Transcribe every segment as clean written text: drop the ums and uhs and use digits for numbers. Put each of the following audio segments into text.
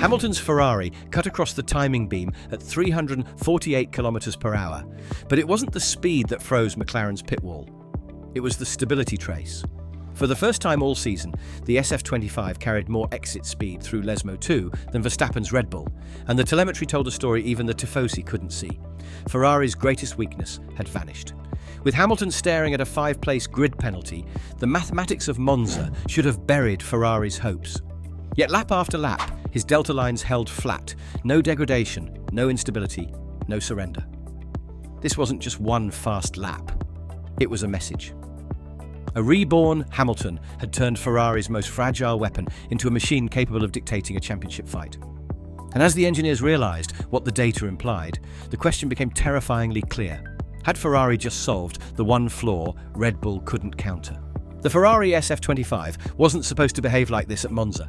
Hamilton's Ferrari cut across the timing beam at 348 kilometers per hour, but it wasn't the speed that froze McLaren's pit wall. It was the stability trace. For the first time all season, the SF25 carried more exit speed through Lesmo Two than Verstappen's Red Bull, and the telemetry told a story even the Tifosi couldn't see. Ferrari's greatest weakness had vanished. With Hamilton staring at a 5-place grid penalty, the mathematics of Monza should have buried Ferrari's hopes. Yet lap after lap, his delta lines held flat. No degradation, no instability, no surrender. This wasn't just one fast lap. It was a message. A reborn Hamilton had turned Ferrari's most fragile weapon into a machine capable of dictating a championship fight. And as the engineers realised what the data implied, the question became terrifyingly clear. Had Ferrari just solved the one flaw Red Bull couldn't counter? The Ferrari SF25 wasn't supposed to behave like this at Monza.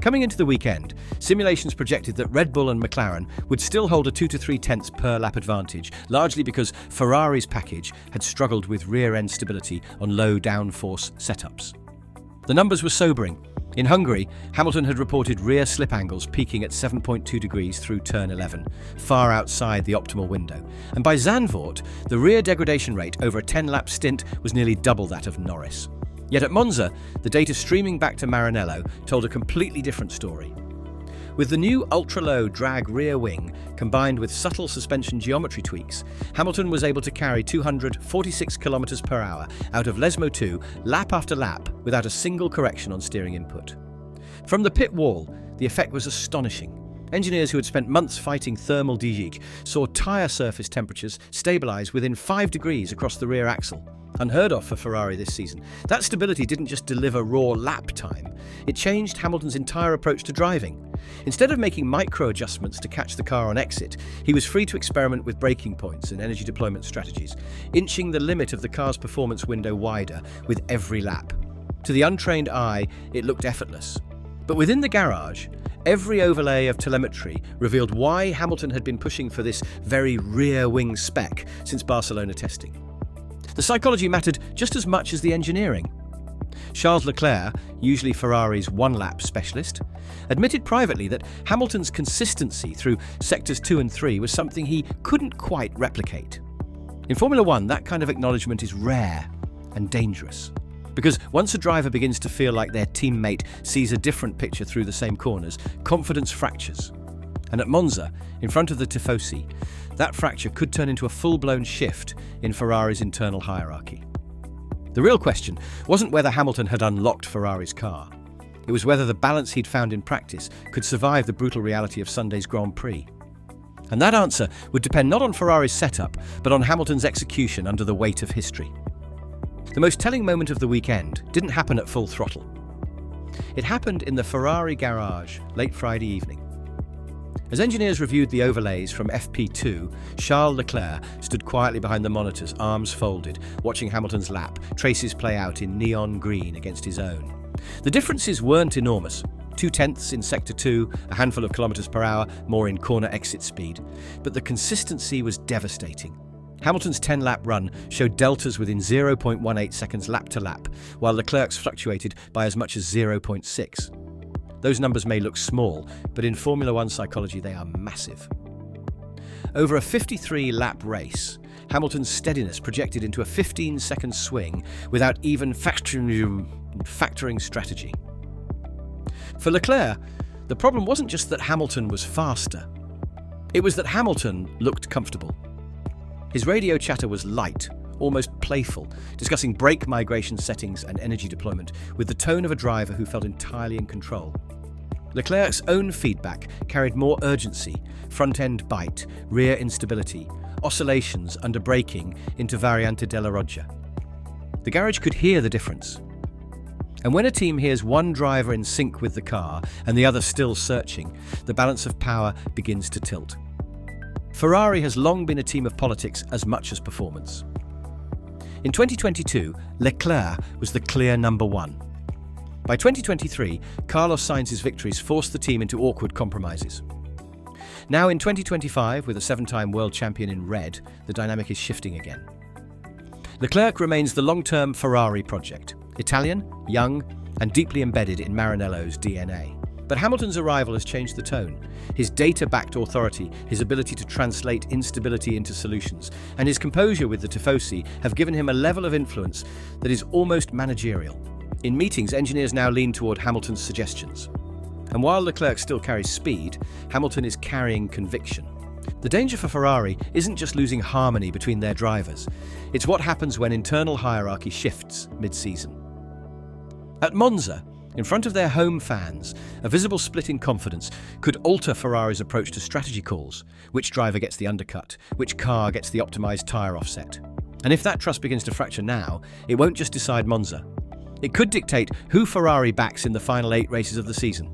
Coming into the weekend, simulations projected that Red Bull and McLaren would still hold a 2 to 3 tenths per lap advantage, largely because Ferrari's package had struggled with rear-end stability on low downforce setups. The numbers were sobering. In Hungary, Hamilton had reported rear slip angles peaking at 7.2 degrees through turn 11, far outside the optimal window. And by Zandvoort, the rear degradation rate over a 10-lap stint was nearly double that of Norris. Yet at Monza, the data streaming back to Maranello told a completely different story. With the new ultra-low drag rear wing, combined with subtle suspension geometry tweaks, Hamilton was able to carry 246 km per hour out of Lesmo Two lap after lap without a single correction on steering input. From the pit wall, the effect was astonishing. Engineers who had spent months fighting thermal degradation saw tyre surface temperatures stabilise within 5 degrees across the rear axle. Unheard of for Ferrari this season. That stability didn't just deliver raw lap time, it changed Hamilton's entire approach to driving. Instead of making micro adjustments to catch the car on exit, he was free to experiment with braking points and energy deployment strategies, inching the limit of the car's performance window wider with every lap. To the untrained eye, it looked effortless. But within the garage, every overlay of telemetry revealed why Hamilton had been pushing for this very rear wing spec since Barcelona testing. The psychology mattered just as much as the engineering. Charles Leclerc, usually Ferrari's one-lap specialist, admitted privately that Hamilton's consistency through sectors 2 and 3 was something he couldn't quite replicate. In Formula One, that kind of acknowledgement is rare and dangerous, because once a driver begins to feel like their teammate sees a different picture through the same corners, confidence fractures. And at Monza, in front of the Tifosi, that fracture could turn into a full-blown shift in Ferrari's internal hierarchy. The real question wasn't whether Hamilton had unlocked Ferrari's car. It was whether the balance he'd found in practice could survive the brutal reality of Sunday's Grand Prix. And that answer would depend not on Ferrari's setup, but on Hamilton's execution under the weight of history. The most telling moment of the weekend didn't happen at full throttle. It happened in the Ferrari garage late Friday evening. As engineers reviewed the overlays from FP2, Charles Leclerc stood quietly behind the monitors, arms folded, watching Hamilton's lap, traces play out in neon green against his own. The differences weren't enormous. 2 tenths in Sector 2, a handful of kilometers per hour, more in corner exit speed. But the consistency was devastating. Hamilton's 10-lap run showed deltas within 0.18 seconds lap to lap, while Leclerc's fluctuated by as much as 0.6. Those numbers may look small, but in Formula One psychology they are massive. Over a 53-lap race, Hamilton's steadiness projected into a 15-second swing without even factoring strategy. For Leclerc, the problem wasn't just that Hamilton was faster. It was that Hamilton looked comfortable. His radio chatter was light, almost playful, discussing brake migration settings and energy deployment with the tone of a driver who felt entirely in control. Leclerc's own feedback carried more urgency, front-end bite, rear instability, oscillations under braking into variante della roggia. The garage could hear the difference. And when a team hears one driver in sync with the car and the other still searching, the balance of power begins to tilt. Ferrari has long been a team of politics as much as performance. In 2022, Leclerc was the clear number one. By 2023, Carlos Sainz's victories forced the team into awkward compromises. Now in 2025, with a 7-time world champion in red, the dynamic is shifting again. Leclerc remains the long-term Ferrari project, Italian, young, and deeply embedded in Maranello's DNA. But Hamilton's arrival has changed the tone. His data-backed authority, his ability to translate instability into solutions, and his composure with the Tifosi have given him a level of influence that is almost managerial. In meetings, engineers now lean toward Hamilton's suggestions. And while Leclerc still carries speed, Hamilton is carrying conviction. The danger for Ferrari isn't just losing harmony between their drivers. It's what happens when internal hierarchy shifts mid-season. At Monza, in front of their home fans, a visible split in confidence could alter Ferrari's approach to strategy calls. Which driver gets the undercut? Which car gets the optimized tyre offset? And if that trust begins to fracture now, it won't just decide Monza. It could dictate who Ferrari backs in the final 8 races of the season.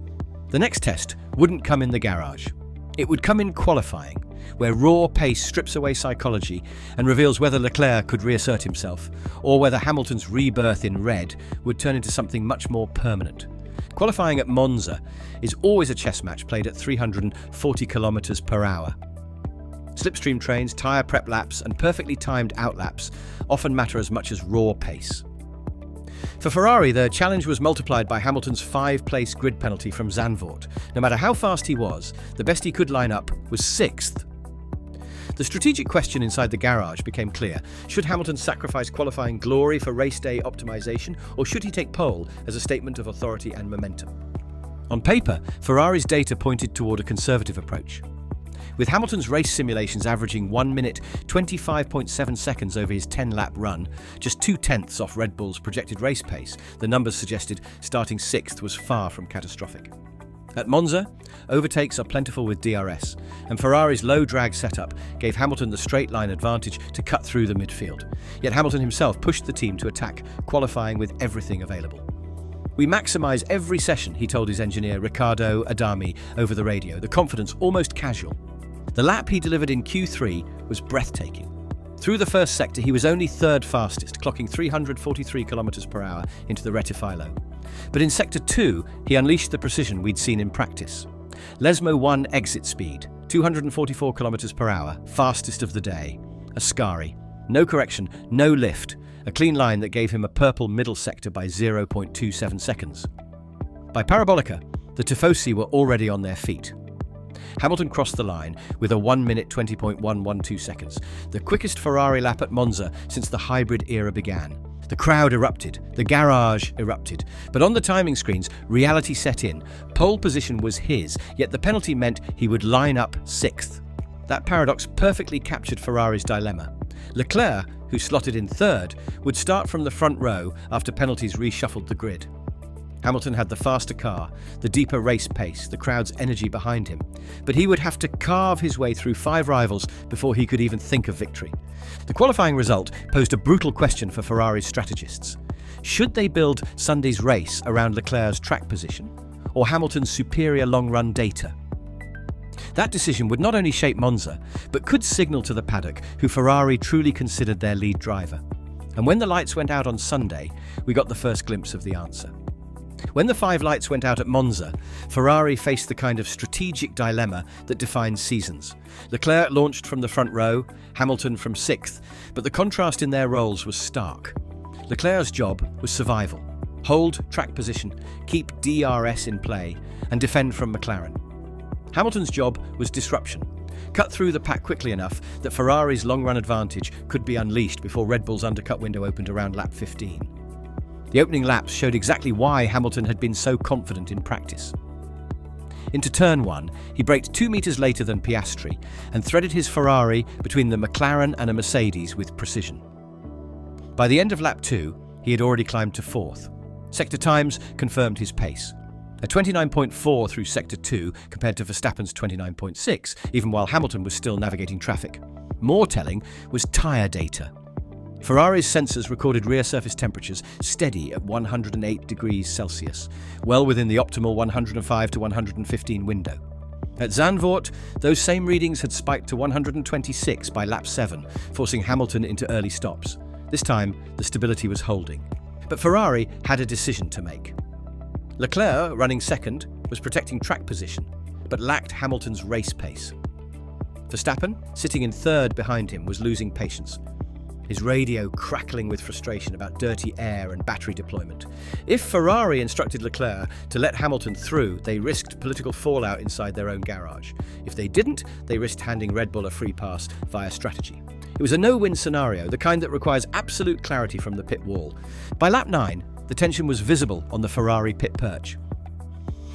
The next test wouldn't come in the garage. It would come in qualifying, where raw pace strips away psychology and reveals whether Leclerc could reassert himself, or whether Hamilton's rebirth in red would turn into something much more permanent. Qualifying at Monza is always a chess match played at 340 km per hour. Slipstream trains, tyre prep laps, and perfectly timed outlaps often matter as much as raw pace. For Ferrari, the challenge was multiplied by Hamilton's 5-place grid penalty from Zandvoort. No matter how fast he was, the best he could line up was 6th. The strategic question inside the garage became clear. Should Hamilton sacrifice qualifying glory for race day optimization, or should he take pole as a statement of authority and momentum? On paper, Ferrari's data pointed toward a conservative approach. With Hamilton's race simulations averaging 1 minute 25.7 seconds over his 10-lap run, just 0.2 off Red Bull's projected race pace, the numbers suggested starting 6th was far from catastrophic. At Monza, overtakes are plentiful with DRS, and Ferrari's low-drag setup gave Hamilton the straight-line advantage to cut through the midfield. Yet Hamilton himself pushed the team to attack, qualifying with everything available. "We maximise every session," he told his engineer Riccardo Adami over the radio, the confidence almost casual. The lap he delivered in Q3 was breathtaking. Through the first sector, he was only 3rd fastest, clocking 343 km per hour into the Rettifilo. But in Sector 2, he unleashed the precision we'd seen in practice. Lesmo 1 exit speed, 244 km per hour, fastest of the day. Ascari. No correction, no lift. A clean line that gave him a purple middle sector by 0.27 seconds. By Parabolica, the Tifosi were already on their feet. Hamilton crossed the line with a 1 minute 20.112 seconds, the quickest Ferrari lap at Monza since the hybrid era began. The crowd erupted, the garage erupted, but on the timing screens, reality set in. Pole position was his, yet the penalty meant he would line up 6th. That paradox perfectly captured Ferrari's dilemma. Leclerc, who slotted in 3rd, would start from the front row after penalties reshuffled the grid. Hamilton had the faster car, the deeper race pace, the crowd's energy behind him. But he would have to carve his way through 5 rivals before he could even think of victory. The qualifying result posed a brutal question for Ferrari's strategists. Should they build Sunday's race around Leclerc's track position, or Hamilton's superior long-run data? That decision would not only shape Monza, but could signal to the paddock who Ferrari truly considered their lead driver. And when the lights went out on Sunday, we got the first glimpse of the answer. When the 5 lights went out at Monza, Ferrari faced the kind of strategic dilemma that defines seasons. Leclerc launched from the front row, Hamilton from 6th, but the contrast in their roles was stark. Leclerc's job was survival. Hold track position, keep DRS in play, and defend from McLaren. Hamilton's job was disruption. Cut through the pack quickly enough that Ferrari's long-run advantage could be unleashed before Red Bull's undercut window opened around lap 15. The opening laps showed exactly why Hamilton had been so confident in practice. Into turn 1, he braked 2 meters later than Piastri and threaded his Ferrari between the McLaren and a Mercedes with precision. By the end of lap 2, he had already climbed to 4th. Sector times confirmed his pace. A 29.4 through Sector 2 compared to Verstappen's 29.6, even while Hamilton was still navigating traffic. More telling was tyre data. Ferrari's sensors recorded rear surface temperatures steady at 108 degrees Celsius, well within the optimal 105 to 115 window. At Zandvoort, those same readings had spiked to 126 by lap 7, forcing Hamilton into early stops. This time, the stability was holding. But Ferrari had a decision to make. Leclerc, running 2nd, was protecting track position, but lacked Hamilton's race pace. Verstappen, sitting in 3rd behind him, was losing patience. his radio crackling with frustration about dirty air and battery deployment. If Ferrari instructed Leclerc to let Hamilton through, they risked political fallout inside their own garage. If they didn't, they risked handing Red Bull a free pass via strategy. It was a no-win scenario, the kind that requires absolute clarity from the pit wall. By lap 9, the tension was visible on the Ferrari pit perch.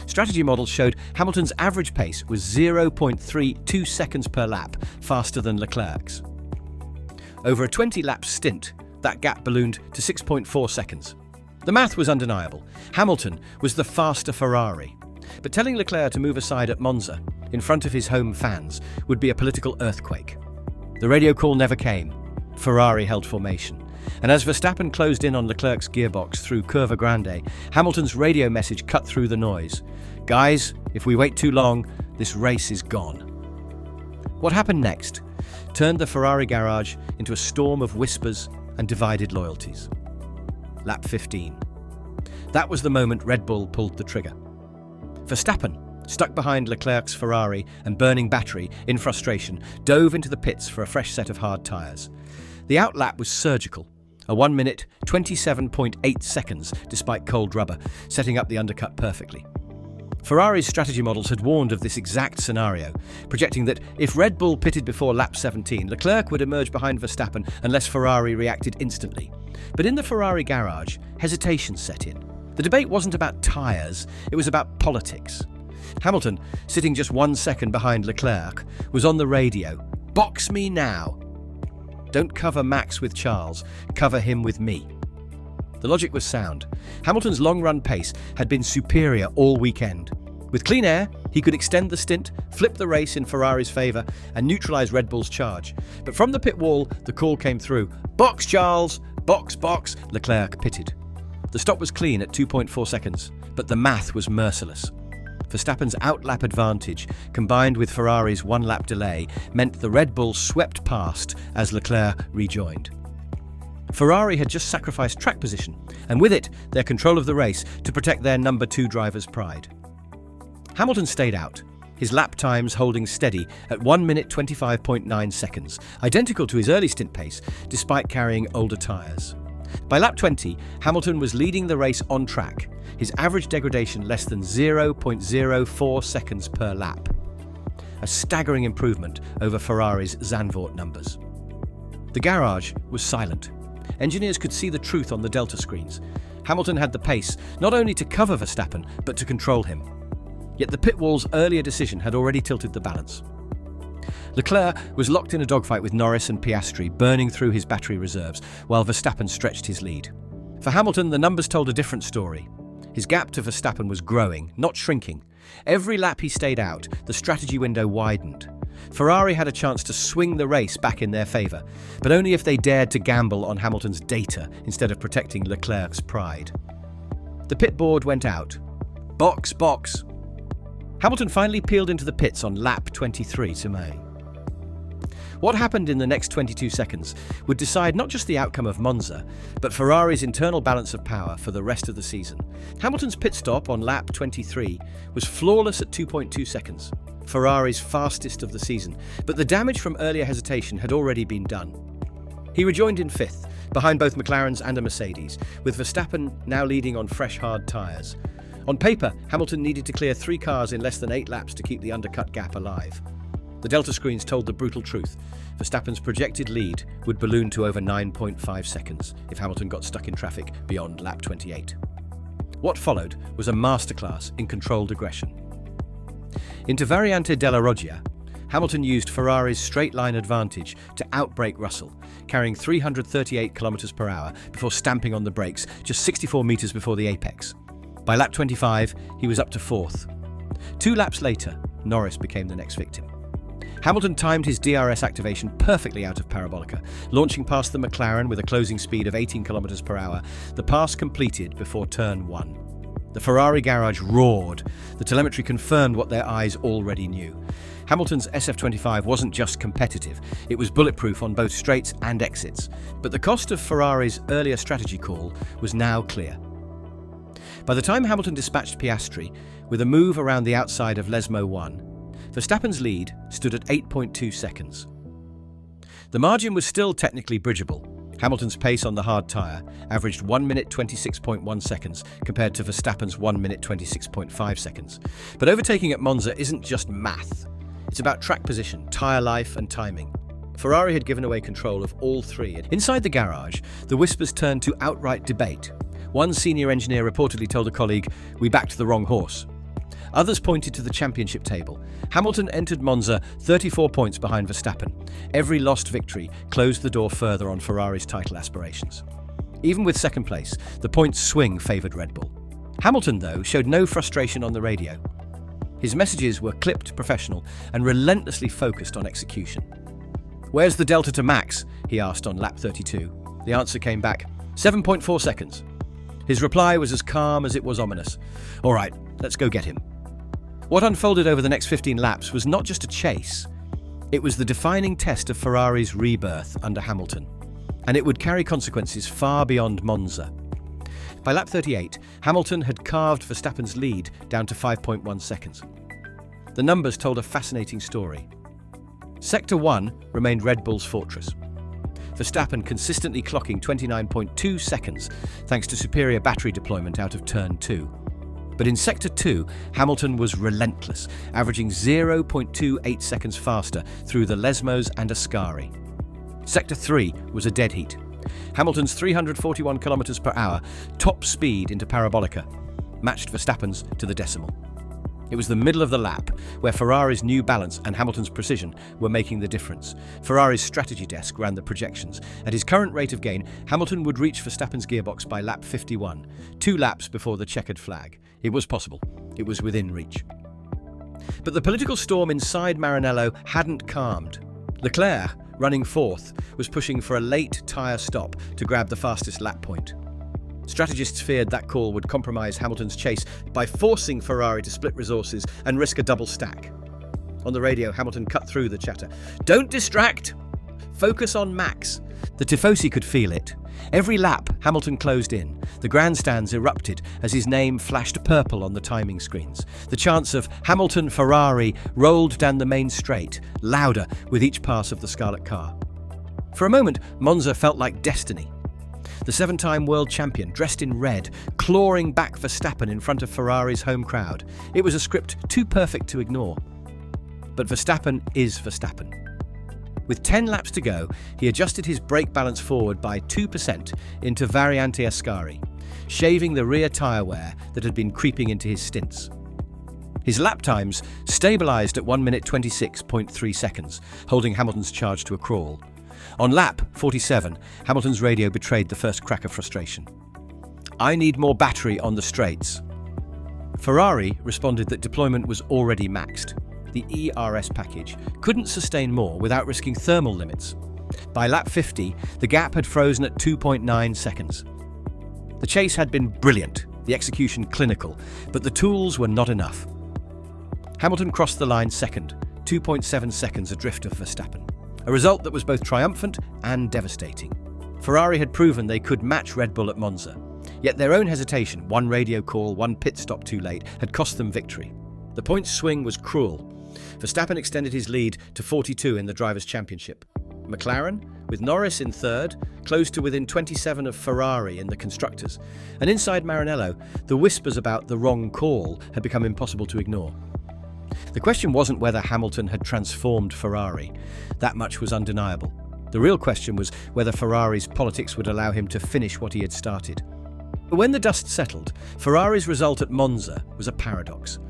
Strategy models showed Hamilton's average pace was 0.32 seconds per lap faster than Leclerc's. Over a 20-lap stint, that gap ballooned to 6.4 seconds. The math was undeniable. Hamilton was the faster Ferrari. But telling Leclerc to move aside at Monza, in front of his home fans, would be a political earthquake. The radio call never came. Ferrari held formation. And as Verstappen closed in on Leclerc's gearbox through Curva Grande, Hamilton's radio message cut through the noise. Guys, if we wait too long, this race is gone. What happened next turned the Ferrari garage into a storm of whispers and divided loyalties. Lap 15. That was the moment Red Bull pulled the trigger. Verstappen, stuck behind Leclerc's Ferrari and burning battery in frustration, dove into the pits for a fresh set of hard tyres. The outlap was surgical, a 1 minute, 27.8 seconds despite cold rubber, setting up the undercut perfectly. Ferrari's strategy models had warned of this exact scenario, projecting that if Red Bull pitted before lap 17, Leclerc would emerge behind Verstappen unless Ferrari reacted instantly. But in the Ferrari garage, hesitation set in. The debate wasn't about tyres, it was about politics. Hamilton, sitting just 1 second behind Leclerc, was on the radio. "Box me now. Don't cover Max with Charles, cover him with me." The logic was sound. Hamilton's long-run pace had been superior all weekend. With clean air, he could extend the stint, flip the race in Ferrari's favour, and neutralise Red Bull's charge. But from the pit wall, the call came through. "Box, Charles! Box, box!" Leclerc pitted. The stop was clean at 2.4 seconds, but the math was merciless. Verstappen's outlap advantage, combined with Ferrari's one-lap delay, meant the Red Bull swept past as Leclerc rejoined. Ferrari had just sacrificed track position, and with it, their control of the race to protect their number 2 driver's pride. Hamilton stayed out, his lap times holding steady at 1 minute 25.9 seconds, identical to his early stint pace, despite carrying older tyres. By lap 20, Hamilton was leading the race on track, his average degradation less than 0.04 seconds per lap. A staggering improvement over Ferrari's Zandvoort numbers. The garage was silent. Engineers could see the truth on the Delta screens. Hamilton had the pace, not only to cover Verstappen, but to control him. Yet the pit wall's earlier decision had already tilted the balance. Leclerc was locked in a dogfight with Norris and Piastri, burning through his battery reserves, while Verstappen stretched his lead. For Hamilton, the numbers told a different story. His gap to Verstappen was growing, not shrinking. Every lap he stayed out, the strategy window widened. Ferrari had a chance to swing the race back in their favour, but only if they dared to gamble on Hamilton's data instead of protecting Leclerc's pride. The pit board went out. Box, box. Hamilton finally peeled into the pits on lap 23 to May. What happened in the next 22 seconds would decide not just the outcome of Monza, but Ferrari's internal balance of power for the rest of the season. Hamilton's pit stop on lap 23 was flawless at 2.2 seconds, Ferrari's fastest of the season, but the damage from earlier hesitation had already been done. He rejoined in 5th, behind both McLarens and a Mercedes, with Verstappen now leading on fresh hard tyres. On paper, Hamilton needed to clear 3 cars in less than 8 laps to keep the undercut gap alive. The Delta screens told the brutal truth. Verstappen's projected lead would balloon to over 9.5 seconds if Hamilton got stuck in traffic beyond lap 28. What followed was a masterclass in controlled aggression. Into Variante della Roggia, Hamilton used Ferrari's straight-line advantage to outbrake Russell, carrying 338 km per hour before stamping on the brakes just 64 metres before the apex. By lap 25, he was up to 4th. 2 laps later, Norris became the next victim. Hamilton timed his DRS activation perfectly out of Parabolica, launching past the McLaren with a closing speed of 18 km per hour, the pass completed before turn 1. The Ferrari garage roared. The telemetry confirmed what their eyes already knew. Hamilton's SF25 wasn't just competitive, it was bulletproof on both straights and exits. But the cost of Ferrari's earlier strategy call was now clear. By the time Hamilton dispatched Piastri, with a move around the outside of Lesmo 1, Verstappen's lead stood at 8.2 seconds. The margin was still technically bridgeable, Hamilton's pace on the hard tyre averaged 1 minute 26.1 seconds compared to Verstappen's 1 minute 26.5 seconds. But overtaking at Monza isn't just math. It's about track position, tyre life and timing. Ferrari had given away control of all three. Inside the garage, the whispers turned to outright debate. One senior engineer reportedly told a colleague, "We backed the wrong horse." Others pointed to the championship table. Hamilton entered Monza 34 points behind Verstappen. Every lost victory closed the door further on Ferrari's title aspirations. Even with second place, the points swing favoured Red Bull. Hamilton, though, showed no frustration on the radio. His messages were clipped, professional, and relentlessly focused on execution. "Where's the delta to Max?" he asked on lap 32. The answer came back, 7.4 seconds. His reply was as calm as it was ominous. "All right, let's go get him." What unfolded over the next 15 laps was not just a chase. It was the defining test of Ferrari's rebirth under Hamilton, and it would carry consequences far beyond Monza. By lap 38, Hamilton had carved Verstappen's lead down to 5.1 seconds. The numbers told a fascinating story. Sector 1 remained Red Bull's fortress. Verstappen consistently clocking 29.2 seconds thanks to superior battery deployment out of turn 2. But in Sector 2, Hamilton was relentless, averaging 0.28 seconds faster through the Lesmos and Ascari. Sector 3 was a dead heat. Hamilton's 341 km per hour top speed into Parabolica matched Verstappen's to the decimal. It was the middle of the lap where Ferrari's new balance and Hamilton's precision were making the difference. Ferrari's strategy desk ran the projections. At his current rate of gain, Hamilton would reach Verstappen's gearbox by lap 51, 2 laps before the checkered flag. It was possible. It was within reach. But the political storm inside Maranello hadn't calmed. Leclerc, running fourth, was pushing for a late tyre stop to grab the fastest lap point. Strategists feared that call would compromise Hamilton's chase by forcing Ferrari to split resources and risk a double stack. On the radio, Hamilton cut through the chatter. "Don't distract! Focus on Max." The Tifosi could feel it. Every lap, Hamilton closed in. The grandstands erupted as his name flashed purple on the timing screens. The chants of Hamilton Ferrari rolled down the main straight, louder with each pass of the Scarlet car. For a moment, Monza felt like destiny. The 7-time world champion, dressed in red, clawing back Verstappen in front of Ferrari's home crowd. It was a script too perfect to ignore. But Verstappen is Verstappen. With 10 laps to go, he adjusted his brake balance forward by 2% into Variante Ascari, shaving the rear tyre wear that had been creeping into his stints. His lap times stabilised at 1 minute 26.3 seconds, holding Hamilton's charge to a crawl. On lap 47, Hamilton's radio betrayed the first crack of frustration. "I need more battery on the straights." Ferrari responded that deployment was already maxed. The ERS package couldn't sustain more without risking thermal limits. By lap 50, the gap had frozen at 2.9 seconds. The chase had been brilliant, the execution clinical, but the tools were not enough. Hamilton crossed the line second, 2.7 seconds adrift of Verstappen, a result that was both triumphant and devastating. Ferrari had proven they could match Red Bull at Monza, yet their own hesitation, one radio call, one pit stop too late, had cost them victory. The points swing was cruel. Verstappen extended his lead to 42 in the Drivers' Championship. McLaren, with Norris in third, close to within 27 of Ferrari in the Constructors. And inside Maranello, the whispers about the wrong call had become impossible to ignore. The question wasn't whether Hamilton had transformed Ferrari. That much was undeniable. The real question was whether Ferrari's politics would allow him to finish what he had started. But when the dust settled, Ferrari's result at Monza was a paradox.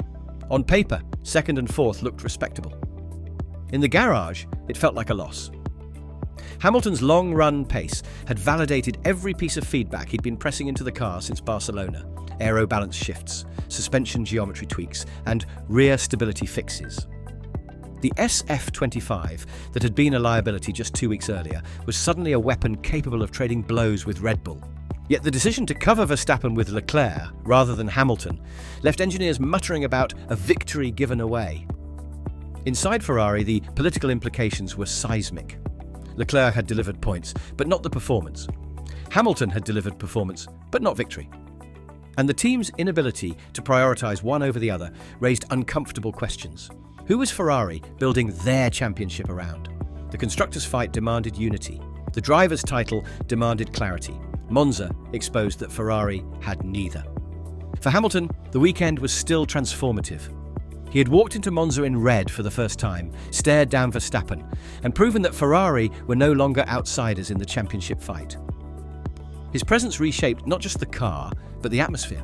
On paper, second and fourth looked respectable. In the garage, it felt like a loss. Hamilton's long-run pace had validated every piece of feedback he'd been pressing into the car since Barcelona. Aero balance shifts, suspension geometry tweaks, and rear stability fixes. The SF25, that had been a liability just 2 weeks earlier, was suddenly a weapon capable of trading blows with Red Bull. Yet the decision to cover Verstappen with Leclerc, rather than Hamilton, left engineers muttering about a victory given away. Inside Ferrari, the political implications were seismic. Leclerc had delivered points, but not the performance. Hamilton had delivered performance, but not victory. And the team's inability to prioritise one over the other raised uncomfortable questions. Who was Ferrari building their championship around? The constructors' fight demanded unity. The driver's title demanded clarity. Monza exposed that Ferrari had neither. For Hamilton, the weekend was still transformative. He had walked into Monza in red for the first time, stared down Verstappen, and proven that Ferrari were no longer outsiders in the championship fight. His presence reshaped not just the car, but the atmosphere.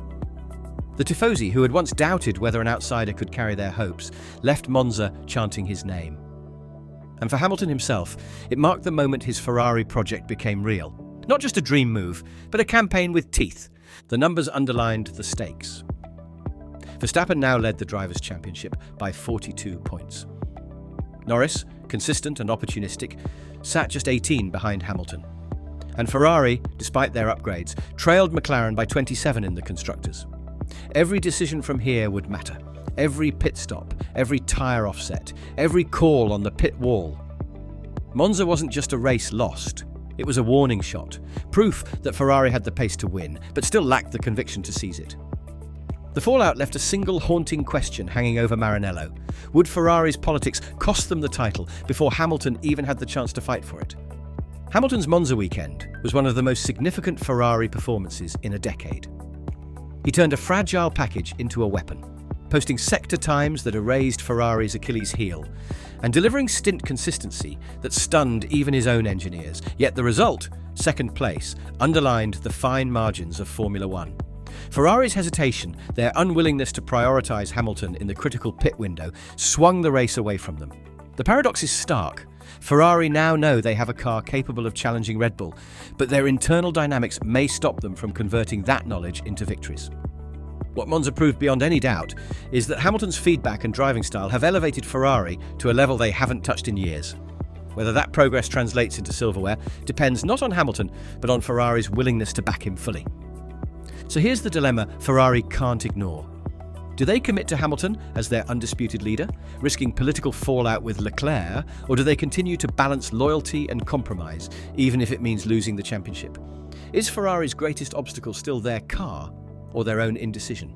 The Tifosi, who had once doubted whether an outsider could carry their hopes, left Monza chanting his name. And for Hamilton himself, it marked the moment his Ferrari project became real. Not just a dream move, but a campaign with teeth. The numbers underlined the stakes. Verstappen now led the Drivers' Championship by 42 points. Norris, consistent and opportunistic, sat just 18 behind Hamilton. And Ferrari, despite their upgrades, trailed McLaren by 27 in the Constructors. Every decision from here would matter. Every pit stop, every tyre offset, every call on the pit wall. Monza wasn't just a race lost. It was a warning shot, proof that Ferrari had the pace to win, but still lacked the conviction to seize it. The fallout left a single haunting question hanging over Maranello. Would Ferrari's politics cost them the title before Hamilton even had the chance to fight for it? Hamilton's Monza weekend was one of the most significant Ferrari performances in a decade. He turned a fragile package into a weapon, posting sector times that erased Ferrari's Achilles heel, and delivering stint consistency that stunned even his own engineers. Yet the result, second place, underlined the fine margins of Formula One. Ferrari's hesitation, their unwillingness to prioritise Hamilton in the critical pit window, swung the race away from them. The paradox is stark. Ferrari now know they have a car capable of challenging Red Bull, but their internal dynamics may stop them from converting that knowledge into victories. What Monza proved beyond any doubt is that Hamilton's feedback and driving style have elevated Ferrari to a level they haven't touched in years. Whether that progress translates into silverware depends not on Hamilton, but on Ferrari's willingness to back him fully. So here's the dilemma Ferrari can't ignore. Do they commit to Hamilton as their undisputed leader, risking political fallout with Leclerc, or do they continue to balance loyalty and compromise, even if it means losing the championship? Is Ferrari's greatest obstacle still their car, or their own indecision?